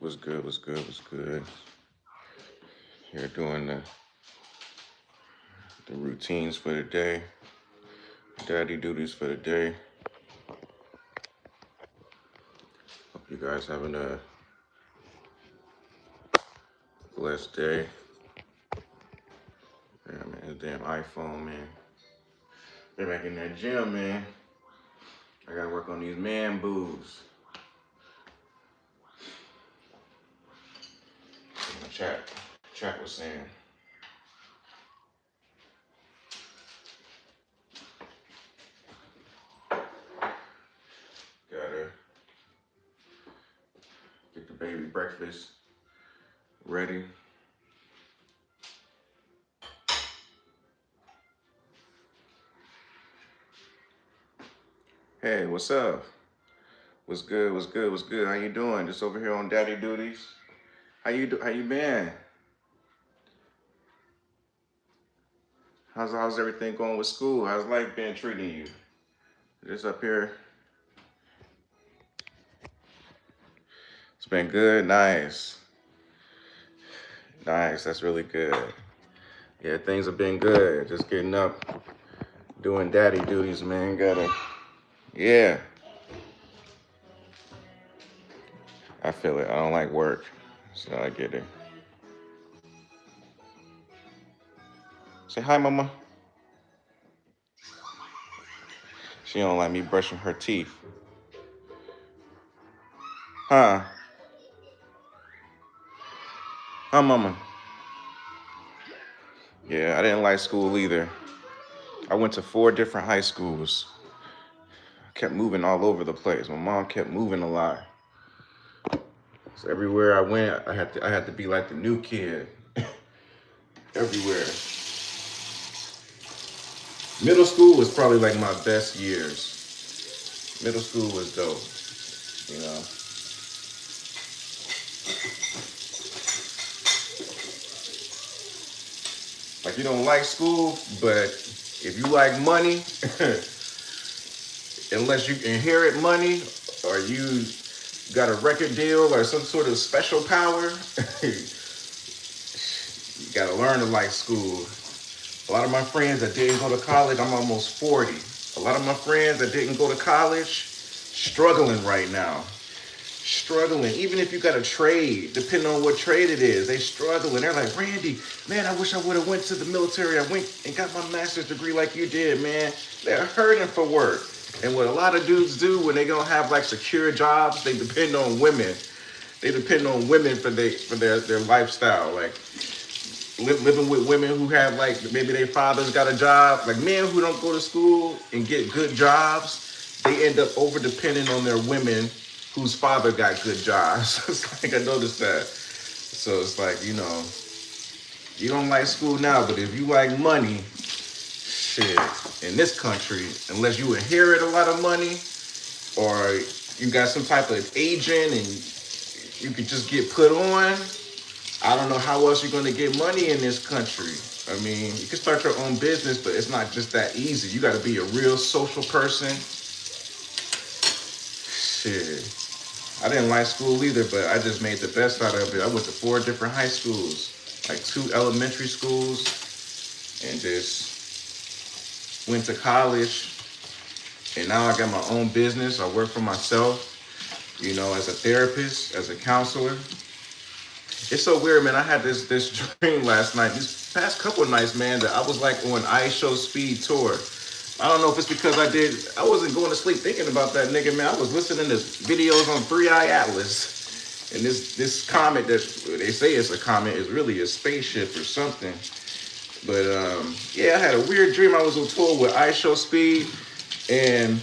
What's good? What's good? What's good? Here doing the routines for the day, daddy duties for the day. Hope you guys having a blessed day. Yeah, man, this damn iPhone, man. Been back in that gym, man. I gotta work on these man boobs. My chat was saying. Gotta get the baby breakfast ready. Hey, what's up? What's good? What's good? What's good? How you doing? Just over here on daddy duties. How you been? How's everything going with school? How's life been treating you? Just up here. It's been good. Nice. Nice. That's really good. Yeah, things have been good. Just getting up, doing daddy duties, man. Yeah. I feel it. I don't like work, so I get it. Say hi, mama. She don't like me brushing her teeth. Huh? Huh, mama? Yeah, I didn't like school either. I went to 4 different high schools. I kept moving all over the place. My mom kept moving a lot. So everywhere I went, I had to be like the new kid. Everywhere. Middle school was probably like my best years. Middle school was dope, you know. Like, you don't like school, but if you like money, unless you inherit money or you got a record deal or some sort of special power, you gotta learn to like school. A lot of my friends that didn't go to college, I'm almost 40. A lot of my friends that didn't go to college, struggling right now. Struggling. Even if you got a trade, depending on what trade it is, they struggling. They're like, Randy, man, I wish I would have went to the military. I went and got my master's degree like you did, man. They're hurting for work. And what a lot of dudes do when they don't have like secure jobs, they depend on women. They depend on women for their lifestyle. Like living with women who have like maybe their father's got a job. Like men who don't go to school and get good jobs, they end up over depending on their women whose father got good jobs. It's like I noticed that. So it's like, you know, you don't like school now, but if you like money, shit, in this country, unless you inherit a lot of money or you got some type of agent and you could just get put on, I don't know how else you're going to get money in this country. I mean, you can start your own business, but it's not just that easy. You got to be a real social person. Shit. I didn't like school either, but I just made the best out of it. I went to 4 different high schools, like 2 elementary schools, and just went to college. And now I got my own business. I work for myself, you know, as a therapist, as a counselor. It's so weird, man. I had this dream last night, these past couple of nights, man, that I was like on IShowSpeed tour. I don't know if it's because I wasn't going to sleep thinking about that nigga, man. I was listening to videos on 3i Atlas. And this comet that they say it's a comet is really a spaceship or something. But yeah, I had a weird dream. I was on tour with IShowSpeed and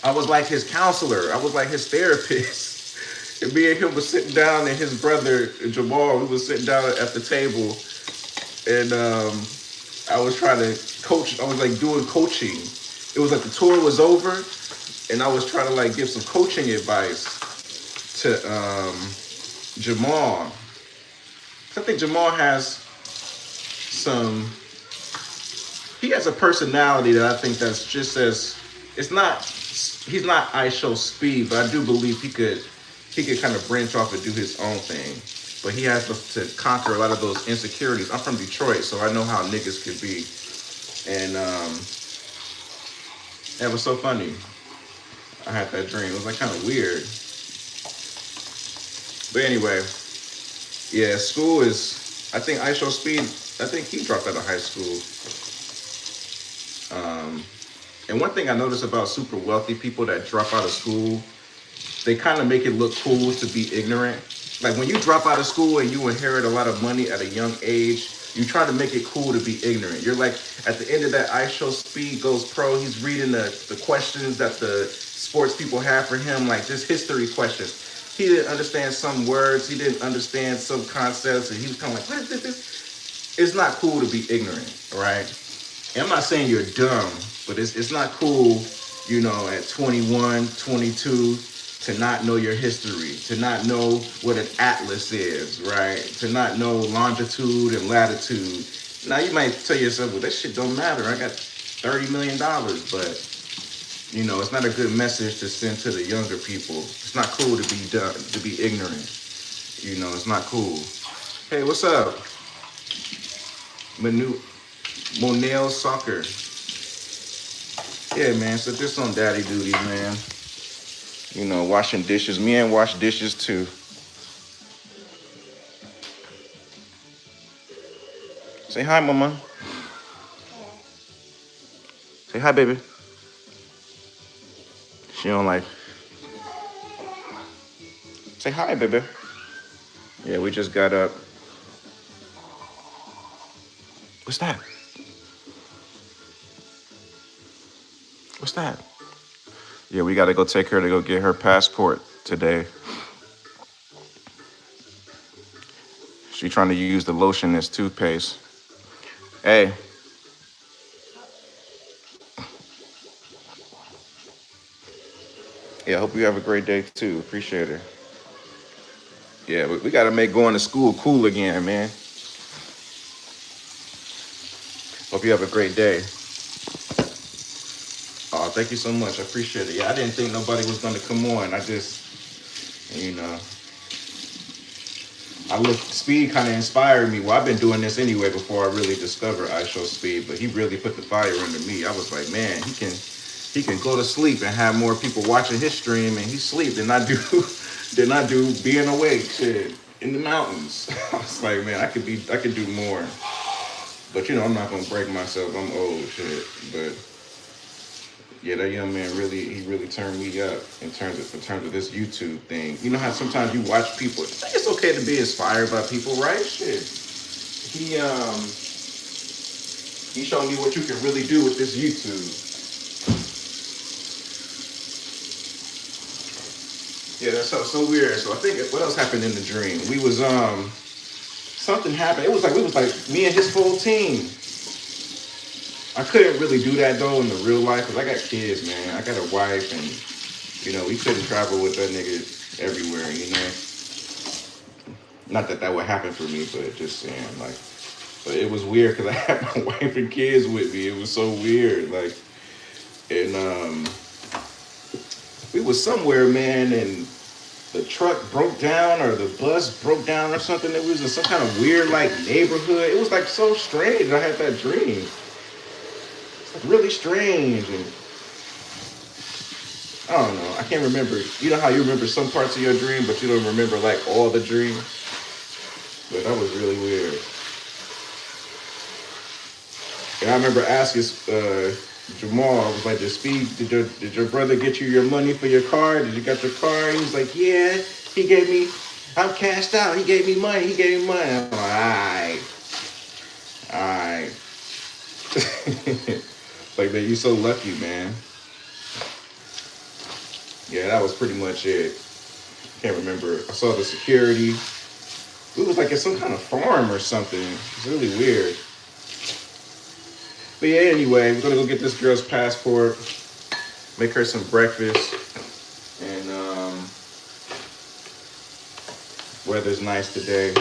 I was like his counselor. I was like his therapist. And me and him was sitting down and his brother Jamal, we was sitting down at the table and I was trying to coach. I was like doing coaching. It was like the tour was over and I was trying to like give some coaching advice to Jamal. I think Jamal has he has a personality that I think that's just as, he's not IShowSpeed, but I do believe he could he could kind of branch off and do his own thing. But he has to conquer a lot of those insecurities. I'm from Detroit, so I know how niggas could be. And it was so funny. I had that dream. It was like kind of weird. But anyway, yeah, school is. I think I Show Speed. I think he dropped out of high school. And one thing I notice about super wealthy people that drop out of school, they kind of make it look cool to be ignorant. Like when you drop out of school and you inherit a lot of money at a young age, you try to make it cool to be ignorant. You're like, at the end of that I Show Speed Goes Pro, he's reading the questions that the sports people have for him, like just history questions. He didn't understand some words, he didn't understand some concepts, and he was kind of like, what is this? It's not cool to be ignorant, right? And I'm not saying you're dumb, but it's not cool, at 21, 22, to not know your history, to not know what an atlas is, right? To not know longitude and latitude. Now you might tell yourself, well, that shit don't matter. I got $30 million, but it's not a good message to send to the younger people. It's not cool to be dumb, to be ignorant. It's not cool. Hey, what's up? Monel Soccer. Yeah, man. So just on daddy duties, man. Washing dishes. Me and wash dishes too. Say hi, mama. Say hi, baby. She don't like. Say hi, baby. Yeah, we just got up. What's that? What's that? Yeah, we got to go take her to go get her passport today. She trying to use the lotion as toothpaste. Hey. Yeah, I hope you have a great day too. Appreciate it. Yeah, we got to make going to school cool again, man. Hope you have a great day. Oh, thank you so much. I appreciate it. Yeah, I didn't think nobody was going to come on. I just, Speed kind of inspired me. Well, I've been doing this anyway before I really discovered I Show Speed, but he really put the fire into me. I was like, man, he can go to sleep and have more people watching his stream, and he sleep than I do being awake shit in the mountains. I was like, man, I could do more. But I'm not gonna break myself. I'm old shit. But yeah, that young man really turned me up in terms of this YouTube thing. You know how sometimes you watch people. It's okay to be inspired by people, right? Shit. He showed me what you can really do with this YouTube. Yeah, that's so weird. So I think what else happened in the dream? We was something happened. It was like me and his full team. I couldn't really do that though in the real life because I got kids, man. I got a wife, and we couldn't travel with that nigga everywhere. Not that would happen for me, but just saying, like. But it was weird because I had my wife and kids with me. It was so weird, like, and we was somewhere, man, and the truck broke down or the bus broke down or something. It was in some kind of weird, like, neighborhood. It was, like, so strange. I had that dream. It's, like, really strange. And I don't know. I can't remember. You know how you remember some parts of your dream, but you don't remember, like, all the dreams? But that was really weird. And I remember asking Jamal, I was like, did your brother get you your money for your car? Did you get your car? He was like, yeah, I'm cashed out. He gave me money. I'm like, all right. Like, man, you so lucky, man. Yeah, that was pretty much it. Can't remember. I saw the security. It was like at some kind of farm or something. It's really weird. But yeah, anyway, we're gonna go get this girl's passport, make her some breakfast, and weather's nice today.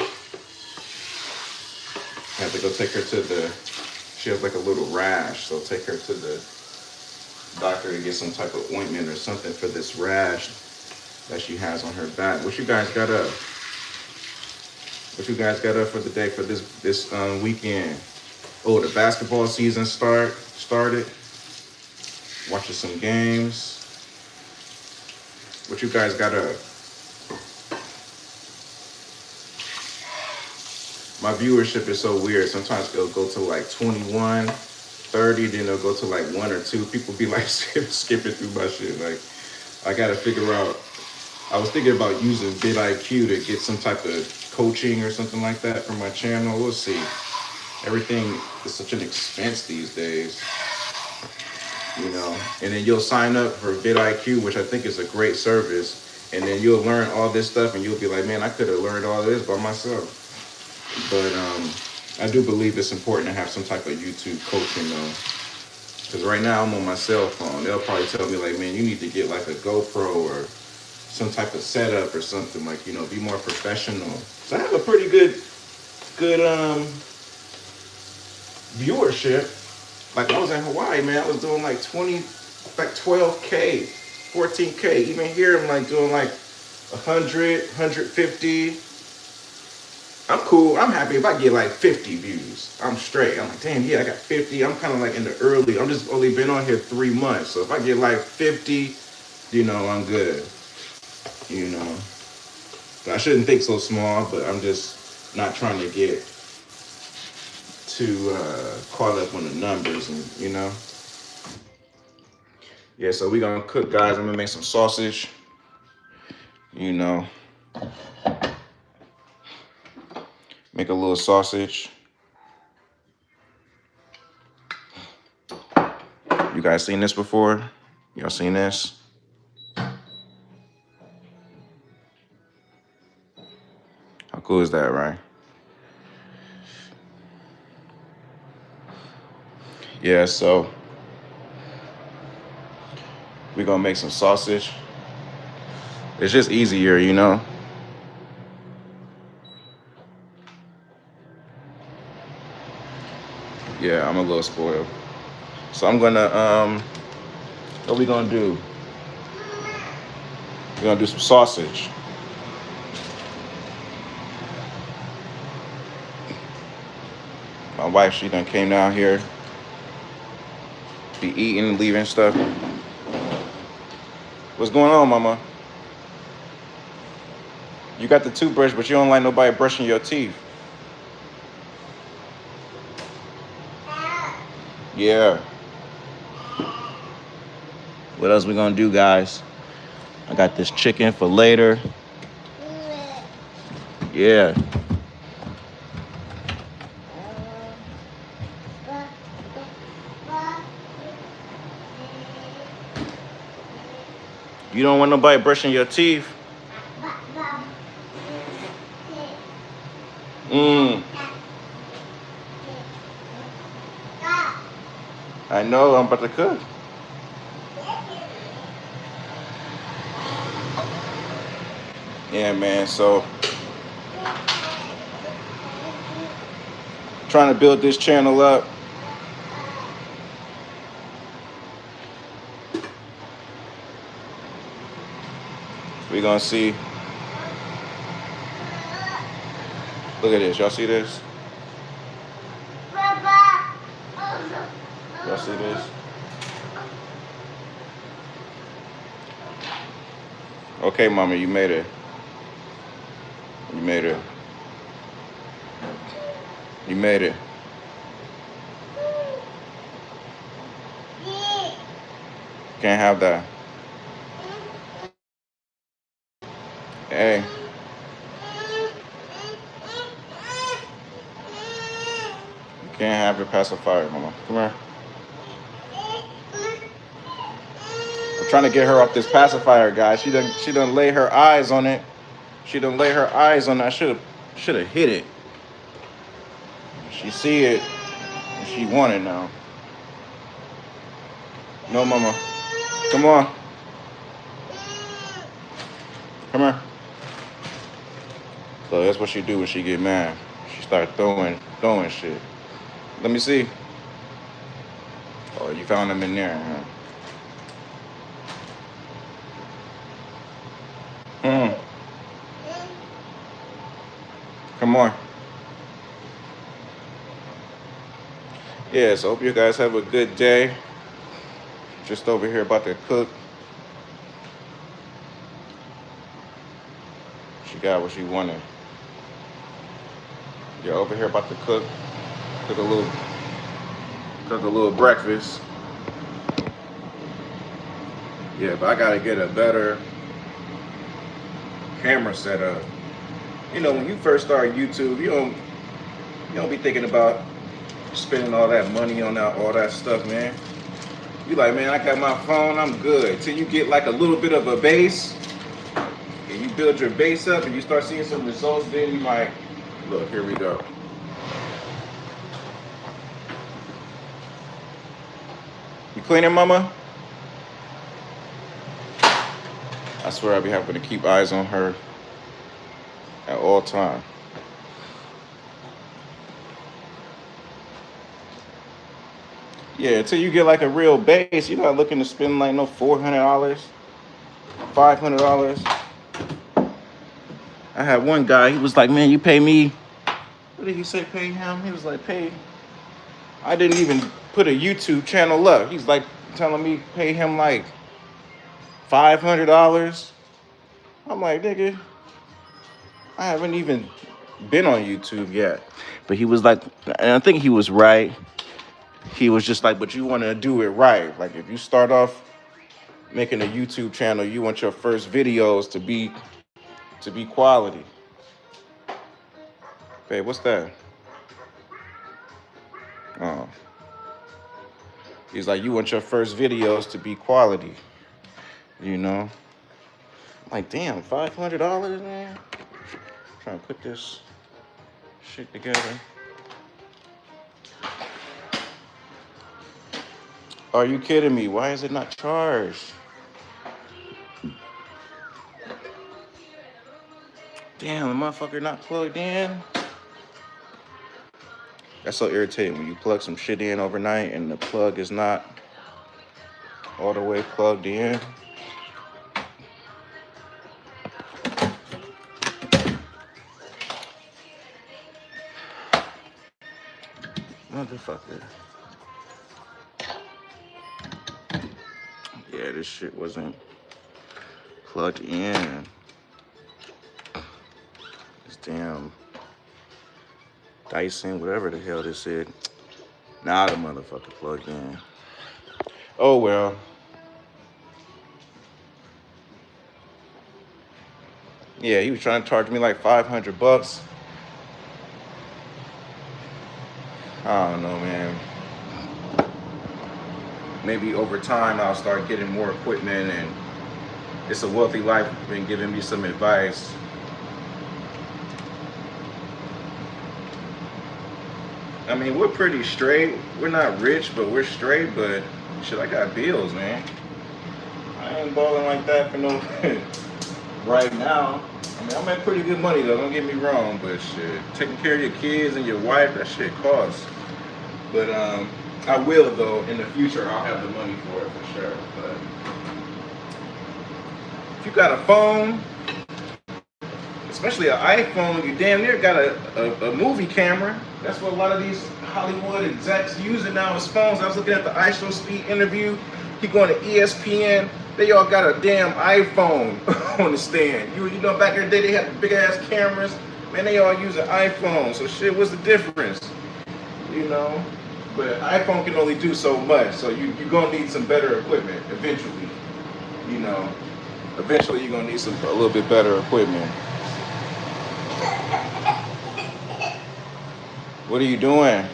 I have to go take her to she has like a little rash, so take her to the doctor to get some type of ointment or something for this rash that she has on her back. What you guys got up? What you guys got up for the day for this weekend? Oh, the basketball season started. Watching some games. What you guys got up? My viewership is so weird. Sometimes it'll go to like 21, 30, then it'll go to like 1 or 2. People be like skipping through my shit. Like, I gotta figure out. I was thinking about using vidIQ to get some type of coaching or something like that for my channel. We'll see. Everything is such an expense these days, you know. And then you'll sign up for vidIQ, which I think is a great service. And then you'll learn all this stuff, and you'll be like, man, I could have learned all this by myself. But I do believe it's important to have some type of YouTube coaching though. Because right now I'm on my cell phone. They'll probably tell me like, man, you need to get like a GoPro or some type of setup or something, like, you know, be more professional. So I have a pretty good viewership. Like I was in Hawaii, man, I was doing like 12K, 14K. Even here I'm like doing like 100, 150. I'm cool. I'm happy if I get like 50 views. I'm straight. I'm like, damn, yeah, I got 50. I'm kind of like in the early. I'm just only been on here 3 months. So if I get like 50, you know, I'm good. You know. I shouldn't think so small, but I'm just not trying to get too caught up on the numbers, and you know. Yeah, so we're gonna cook, guys. I'm gonna make some sausage. You know. Make a little sausage. You guys seen this before? Y'all seen this? How cool is that, right? Yeah, so we're gonna make some sausage. It's just easier, you know? Yeah, I'm a little spoiled. So I'm gonna, what we gonna do? We're gonna do some sausage. My wife, she done came down here, be eating, leaving stuff. What's going on, mama? You got the toothbrush, but you don't like nobody brushing your teeth. Yeah. What else we gonna do, guys? I got this chicken for later. Yeah. You don't want nobody brushing your teeth? I know, I'm about to cook. Yeah, man, so trying to build this channel up. We're gonna see. Look at this, y'all see this? Y'all see this? Okay, mama, you made it. You made it. You made it. Can't have that. Hey. You can't have your pacifier, mama. Come here. I'm trying to get her off this pacifier, guys. She done lay her eyes on it. She done lay her eyes on it. I should have hit it. She see it, and she want it now. No, mama. Come on. Come here. So that's what she do when she get mad. She start throwing shit. Let me see. Oh, you found them in there, huh? Come on. Yeah, so hope you guys have a good day. Just over here about to cook. She got what she wanted. Yeah, over here about to cook. Cook a little breakfast. Yeah, but I gotta get a better camera setup. You know, when you first start YouTube, you don't be thinking about spending all that money on all that stuff, man. You like, man, I got my phone, I'm good. Till you get like a little bit of a base, and you build your base up, and you start seeing some results. Then you like, look, here we go. You cleaning, mama? I swear I'll be having to keep eyes on her at all time. Yeah, until you get like a real base, you're not looking to spend like no $400, $500. I had one guy, he was like, man, you pay me. What did he say, pay him? He was like, pay. I didn't even put a YouTube channel up. He's like telling me pay him like $500. I'm like, nigga, I haven't even been on YouTube yet. But he was like, and I think he was right. He was just like, but you want to do it right. Like if you start off making a YouTube channel, you want your first videos to be quality. Babe, what's that? Oh. He's like, you want your first videos to be quality. You know? I'm like, damn, $500, man? Trying to put this shit together. Are you kidding me? Why is it not charged? Damn, the motherfucker not plugged in. That's so irritating when you plug some shit in overnight and the plug is not all the way plugged in. Motherfucker. Yeah, this shit wasn't plugged in. This damn Dyson, whatever the hell this is. Now the motherfucker plugged in. Oh well. Yeah, he was trying to charge me like $500. I don't know, man. Maybe over time I'll start getting more equipment, and It's a Wealthy Life been giving me some advice. I mean, we're pretty straight. We're not rich, but we're straight. But shit, I got bills, man. I ain't balling like that for no right now. I mean, I'm at pretty good money though. Don't get me wrong, but shit, taking care of your kids and your wife, that shit costs. But I will though in the future. I'll have the money for it for sure. But if you got a phone, especially an iPhone, you damn near got a movie camera. That's what a lot of these Hollywood execs using now as phones. I was looking at the IShowSpeed interview. He going to ESPN. They all got a damn iPhone on the stand. You know, back in the day they had the big ass cameras. Man, they all use an iPhone. So shit, what's the difference? You know? But iPhone can only do so much. So you're gonna need some better equipment eventually. You know, eventually you're gonna need a little bit better equipment. What are you doing?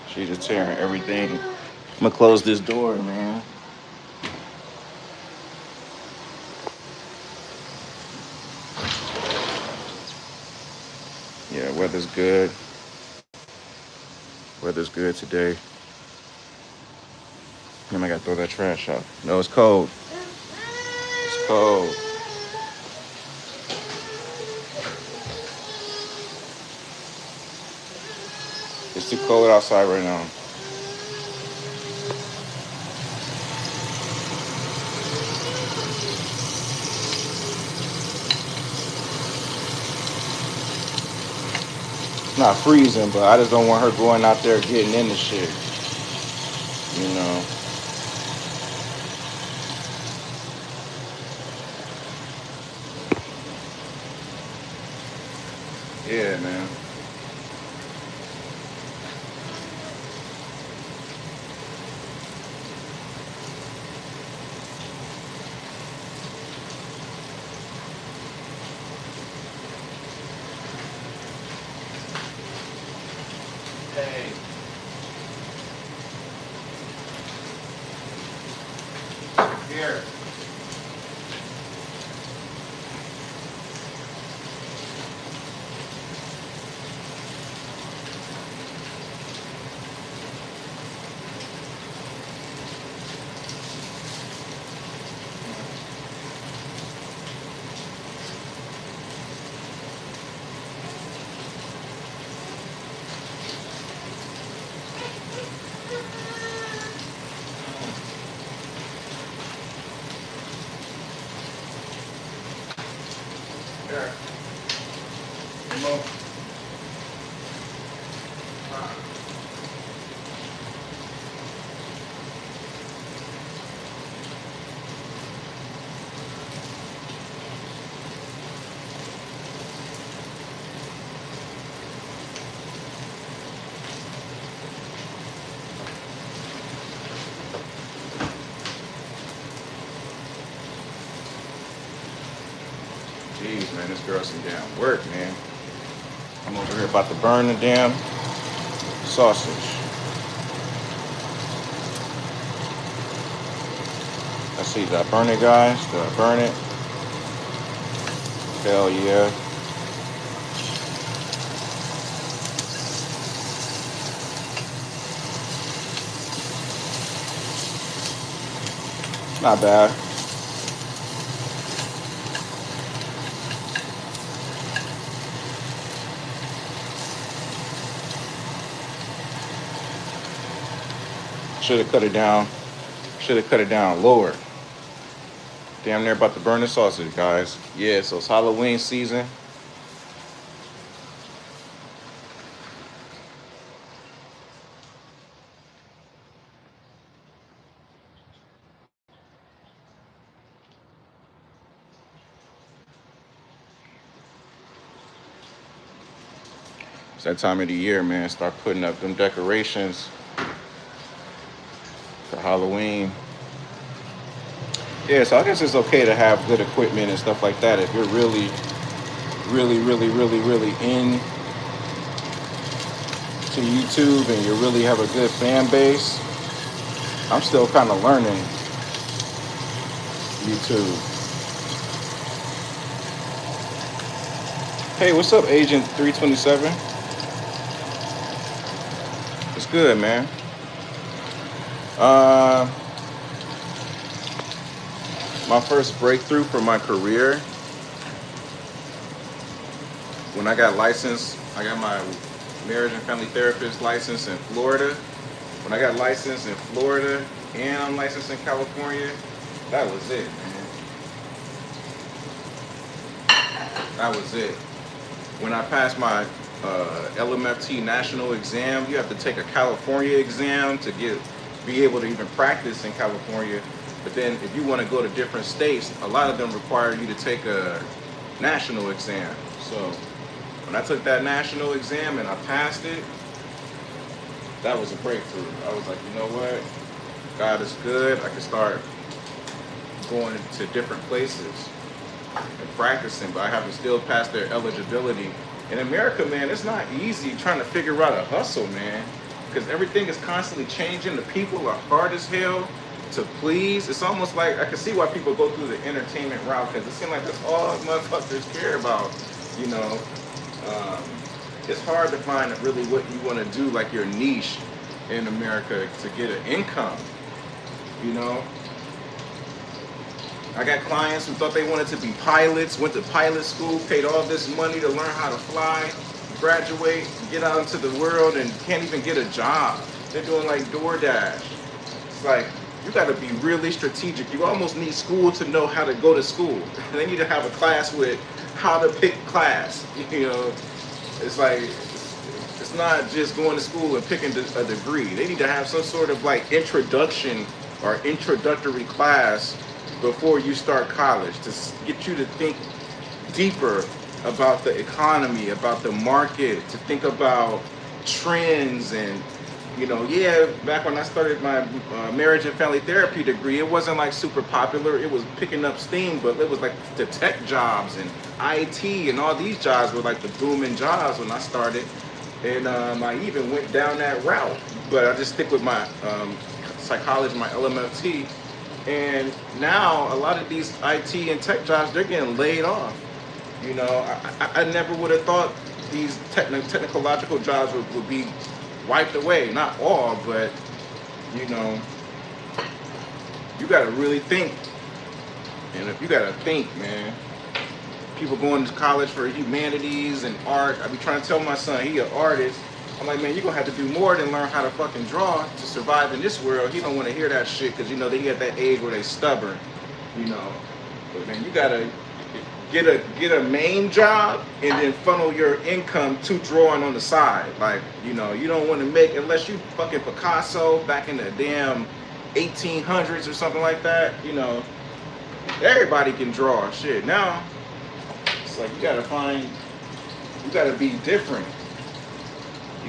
She's just tearing everything. I'm gonna close this door, man. Yeah, weather's good. Weather's good today. I gotta throw that trash out. No, it's cold. It's cold. It's too cold outside right now. not freezing, but I just don't want her going out there getting into shit. You know. Yeah, man. Hey. Here. Here. Come on. Jeez, man, this girl's some damn work, man. I'm over here about to burn the damn sausage. Let's see, did I burn it, guys? Did I burn it? Hell yeah. Not bad. Should have cut it down. Should have cut it down lower. Damn near about to burn the sausage, guys. Yeah, so it's Halloween season. It's that time of the year, man. Start putting up them decorations for Halloween. Yeah, so I guess it's okay to have good equipment and stuff like that if you're really, really, really, really, really in to YouTube and you really have a good fan base. I'm still kind of learning YouTube. Hey, what's up, Agent 327? It's good, man. My first breakthrough for my career, when I got licensed, I got my marriage and family therapist license in Florida. When I got licensed in Florida and I'm licensed in California, that was it, man. That was it. When I passed my LMFT national exam, you have to take a California exam to be able to even practice in California. But then if you want to go to different states, a lot of them require you to take a national exam. So when I took that national exam and I passed it, that was a breakthrough. I was like, you know what? God is good. I can start going to different places and practicing, but I have to still pass their eligibility. In America, man, it's not easy trying to figure out a hustle, man, because everything is constantly changing. The people are hard as hell to please. It's almost like I can see why people go through the entertainment route, because it seems like that's all motherfuckers care about, you know. It's hard to find really what you want to do, like your niche in America to get an income, you know. I got clients who thought they wanted to be pilots, went to pilot school, paid all this money to learn how to fly, graduate, get out into the world, and can't even get a job. They're doing like DoorDash. It's like, you got to be really strategic. You almost need school to know how to go to school. They need to have a class with how to pick class. You know, it's like, It's not just going to school and picking a degree. They need to have some sort of like introduction or introductory class before you start college to get you to think deeper about the economy, about the market, to think about trends and yeah, back when I started my marriage and family therapy degree, it wasn't like super popular. It was picking up steam, but it was like the tech jobs and IT and all these jobs were like the booming jobs when I started. And I even went down that route, but I just stick with my psychology, my LMFT. And now a lot of these IT and tech jobs, they're getting laid off. I never would have thought these technological jobs would be wiped away. Not all, but you got to really think. And if you got to think, man, people going to college for humanities and art. I be trying to tell my son, he an artist. I'm like, man, you're going to have to do more than learn how to fucking draw to survive in this world. He don't want to hear that shit because, they at that age where they stubborn, But, man, you got to get a main job and then funnel your income to drawing on the side. Like, you don't want to make, unless you fucking Picasso back in the damn 1800s or something like that, everybody can draw shit. Now, it's like you gotta be different.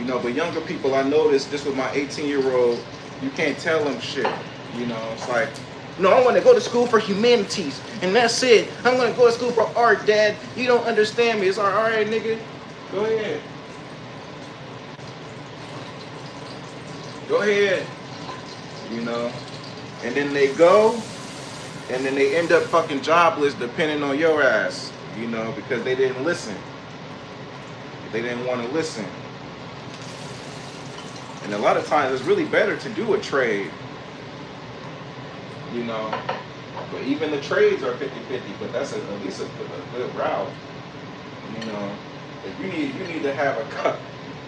But younger people, I noticed this with my 18-year-old, you can't tell them shit. It's like, no, I want to go to school for humanities, and that's it. I'm going to go to school for art, Dad. You don't understand me. It's all right, nigga. Go ahead. Go ahead. And then they go, and then they end up fucking jobless depending on your ass, because they didn't listen. They didn't want to listen. And a lot of times it's really better to do a trade. But even the trades are 50-50, but that's at least a good route. If you need to have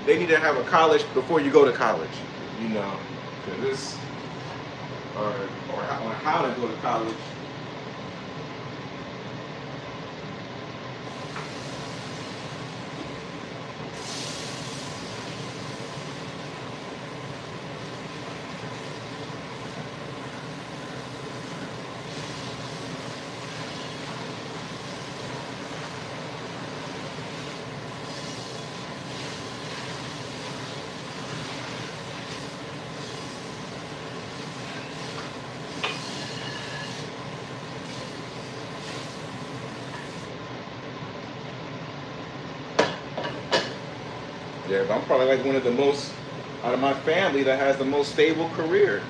they need to have a college before you go to college, because this, or on how to go to college. Yeah, but I'm probably like one of the most, out of my family, that has the most stable career.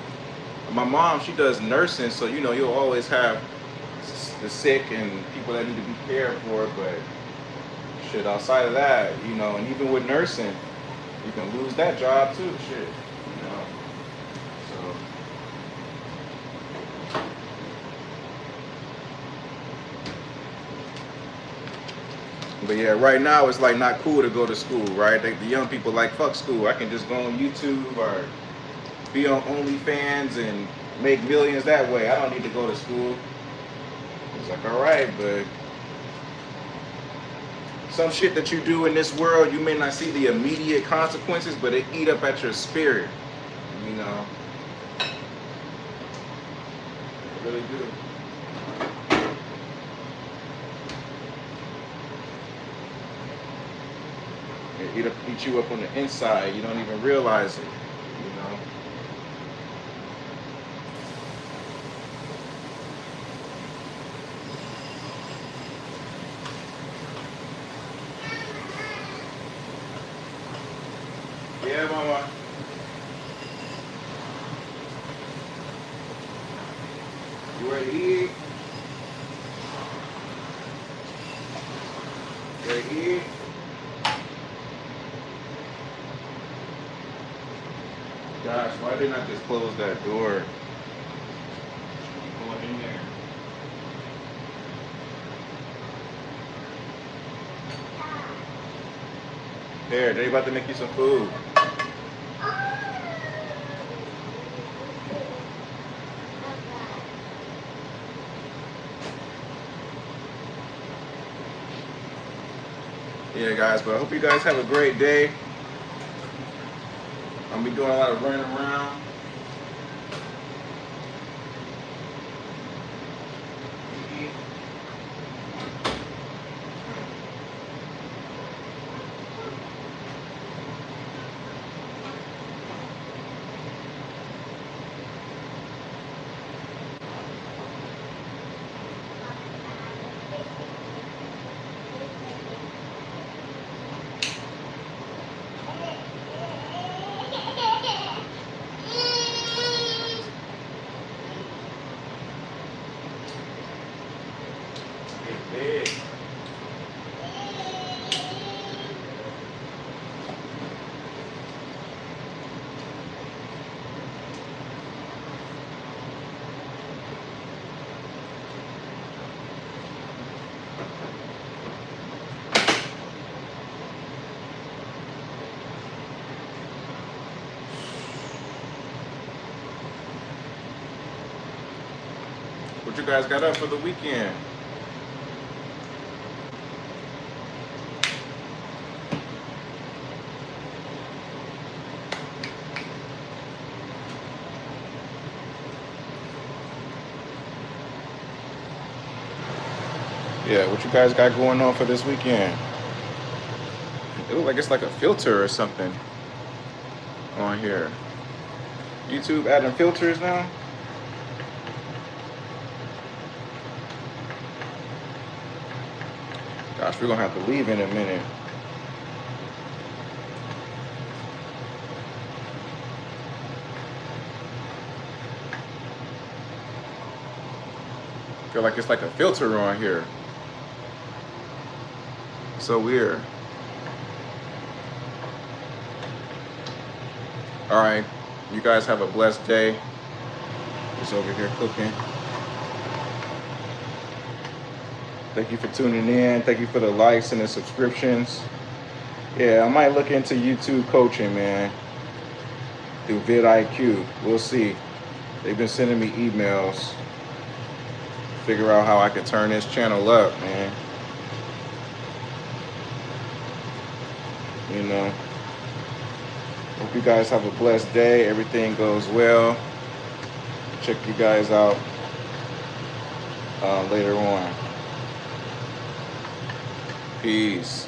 My mom, she does nursing, so you'll always have the sick and people that need to be cared for, but shit, outside of that, and even with nursing, you can lose that job too, shit, so. But yeah, right now it's like not cool to go to school, right? The young people like, fuck school. I can just go on YouTube or be on OnlyFans and make millions that way. I don't need to go to school. It's like, all right, but some shit that you do in this world, you may not see the immediate consequences, but they eat up at your spirit, They really do. Eat you up on the inside. You don't even realize it, Yeah, mama. You ready to eat? You ready to eat? Gosh, why didn't I just close that door? Going in there. Here, they about to make you some food. Yeah, guys, but I hope you guys have a great day. I'm gonna be doing a lot of running around. Big. What you guys got up for the weekend? Yeah, what you guys got going on for this weekend? It looks like it's like a filter or something on here. YouTube adding filters now? Gosh, we're gonna have to leave in a minute. Feel like it's like a filter on here. So weird. All right, you guys have a blessed day. Just over here cooking. Thank you for tuning in. Thank you for the likes and the subscriptions. Yeah, I might look into YouTube coaching, man, through vidIQ. We'll see. They've been sending me emails. Figure out how I can turn this channel up, man. You know. Hope you guys have a blessed day. Everything goes well. Check you guys out later on. Peace.